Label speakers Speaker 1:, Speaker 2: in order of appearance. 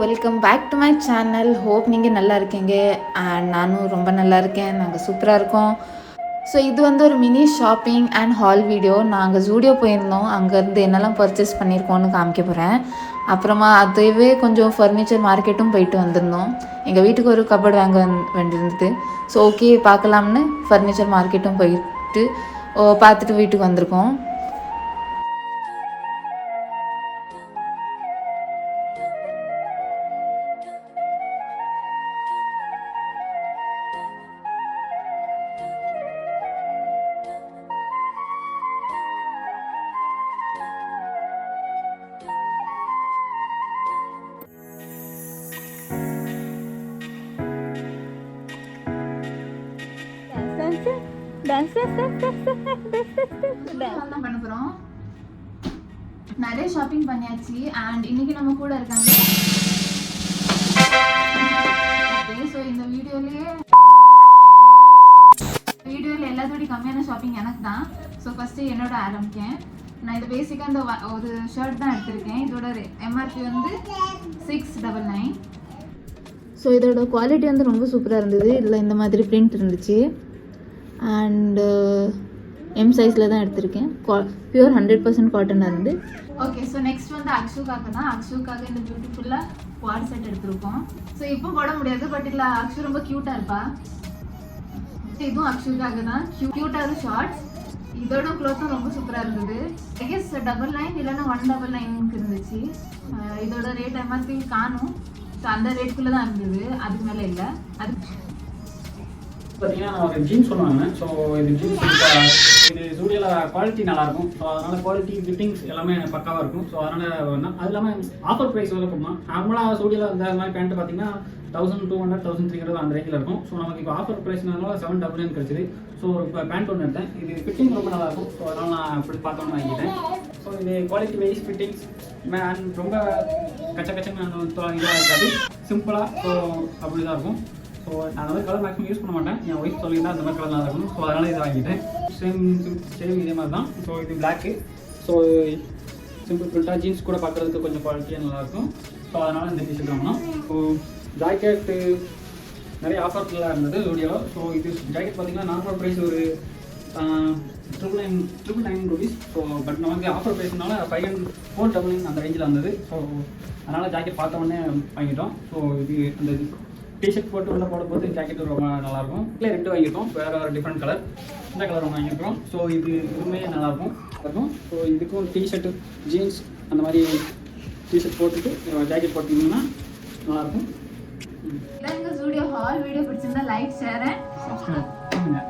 Speaker 1: Welcome back to my channel. Hope நீங்கள் நல்லா இருக்கீங்க அண்ட் நானும் ரொம்ப நல்லா இருக்கேன். நாங்கள் சூப்பராக இருக்கோம். ஸோ இது வந்து ஒரு mini shopping and hall video. நாங்கள் ஜூடியோ போயிருந்தோம், அங்கேருந்து என்னெல்லாம் பர்ச்சேஸ் பண்ணியிருக்கோன்னு காமிக்க போகிறேன். அப்புறமா அதுவே கொஞ்சம் ஃபர்னிச்சர் மார்க்கெட்டும் போயிட்டு வந்திருந்தோம். எங்கள் வீட்டுக்கு ஒரு கபோர்டு வாங்க வேண்டியிருந்தது. ஸோ ஓகே பார்க்கலாம்னு ஃபர்னிச்சர் மார்க்கெட்டும் போயிட்டு பார்த்துட்டு வீட்டுக்கு வந்திருக்கோம். பண்ண போறோம். நிறைய ஷாப்பிங் பண்ணியாச்சு அண்ட் இன்னைக்கு நம்ம கூட இருக்காங்க. ஸோ இந்த வீடியோல எல்லாத்தோட கம்மியான ஷாப்பிங் எனக்கு தான். ஸோ ஃபர்ஸ்ட் என்னோட ஆரம்பிக்கேன். நான் இது பேசிக்காக இந்த ஒரு ஷர்ட் தான் எடுத்திருக்கேன். இதோட எம்ஆர்பி வந்து 699. ஸோ இதோட குவாலிட்டி வந்து ரொம்ப சூப்பராக இருந்தது. இதில் இந்த மாதிரி பிரிண்ட் இருந்துச்சு அண்டு எம் சைஸில் தான் எடுத்திருக்கேன். பியூர் 100% காட்டனாக இருந்து. ஓகே, ஸோ நெக்ஸ்ட் வந்து அக்ஷுக்காக தான். அக்ஷுக்காக இந்த பியூட்டிஃபுல்லாக குவாட் செட் எடுத்திருக்கோம். ஸோ இப்போ போட முடியாது, பட் இதில் அக்ஷு ரொம்ப க்யூட்டாக இருப்பா. இதுவும் அக்ஷுக்காக தான். க்யூட்டாக ஒரு ஷார்ட்ஸ். இதோட க்ளோத்தும் ரொம்ப சூப்பராக இருந்தது. ஐ கெஸ் 99 இல்லைன்னா 199 இருந்துச்சு. இதோட ரேட் எம்ஆர்பி காணும். ஸோ அந்த ரேட்டுக்குள்ளே தான் இருந்தது, அதுக்கு மேலே இல்லை. அது
Speaker 2: பார்த்தீங்கன்னா நான் ஒரு ஜீன்ஸ் சொல்லுவாங்க. ஸோ இது ஜீன்ஸ் இது ஜூடியோவில் குவாலிட்டி நல்லாயிருக்கும். ஸோ அதனால் குவாலிட்டி ஃபிட்டிங்ஸ் எல்லாமே பக்காவாக இருக்கும். ஸோ அதனால் அது இல்லாமல் ஆஃபர் ப்ரைஸ் வந்து போகணும். நார்மலாக ஜூடியோவில் இந்த மாதிரி பேண்ட் பார்த்தீங்கன்னா 1200 1300 அந்த ரேஞ்சில் இருக்கும். ஸோ நமக்கு இப்போ ஆஃபர் ப்ரைஸ்னால 799 கிடச்சிது. ஸோ இப்போ பேண்ட் ஒன்று எடுத்தேன். இது ஃபிட்டிங் ரொம்ப நல்லாயிருக்கும். ஸோ அதனால் நான் அப்படி பார்த்தோன்னு வாங்கிட்டேன். ஸோ இது குவாலிட்டி வைஸ் ஃபிட்டிங்ஸ் ரொம்ப கச்சன்னு இதாக இருக்காது, சிம்பிளாக. ஸோ அப்படி தான் இருக்கும். ஸோ நான் அந்த மாதிரி கலர் மேக்ஸிமம் யூஸ் பண்ண மாட்டேன். என் ஒய்ஃப் சொல்லியிருந்தா அந்த மாதிரி கலர் நல்லா இருக்கணும். ஸோ அதனால் இதை வாங்கிட்டேன். சேம் இதே மாதிரி தான். ஸோ இது பிளாக்கு. ஸோ சிம்பிள் பிரிண்டாக ஜீன்ஸ் கூட பார்க்குறதுக்கு கொஞ்சம் குவாலிட்டியாக நல்லாயிருக்கும். ஸோ அதனால் இந்த டிஷர்ட் வாங்கணும். ஸோ ஜாக்கெட்டு நிறைய ஆஃபர்லாம் இருந்தது ஜூடியோவில். ஸோ இது ஜாக்கெட் பார்த்தீங்கன்னா நார்மல் ப்ரைஸ் ஒரு 999 rupees. ஸோ பட் நமக்கு ஆஃபர் ப்ரைஸ்னால 499 அந்த ரேஞ்சில் இருந்தது. ஸோ அதனால் ஜாக்கெட் பார்த்த உடனே வாங்கிட்டோம். ஸோ இது அந்த டிஷர்ட் போட்டு உள்ள போடும்போது ஜாக்கெட் ரொம்ப நல்லாயிருக்கும். இல்லை 2 வாங்கியிருக்கோம், வேறு டிஃப்ரெண்ட் கலர். இந்த கலர் ஒன்று வாங்கியிருக்கோம். ஸோ இதுவுமே நல்லாயிருக்கும். ஸோ இதுக்கும் டிஷர்ட்டு ஜீன்ஸ் அந்த மாதிரி டிஷர்ட் போட்டுட்டு ஜாக்கெட் போட்டிங்கன்னா நல்லாயிருக்கும்.
Speaker 1: எங்கள் ஜூடியோ ஹால் வீடியோ பிடிச்சிருந்தா லைக், ஷேர் அண்ட்
Speaker 2: சப்ஸ்கிரைப் பண்ணுங்க.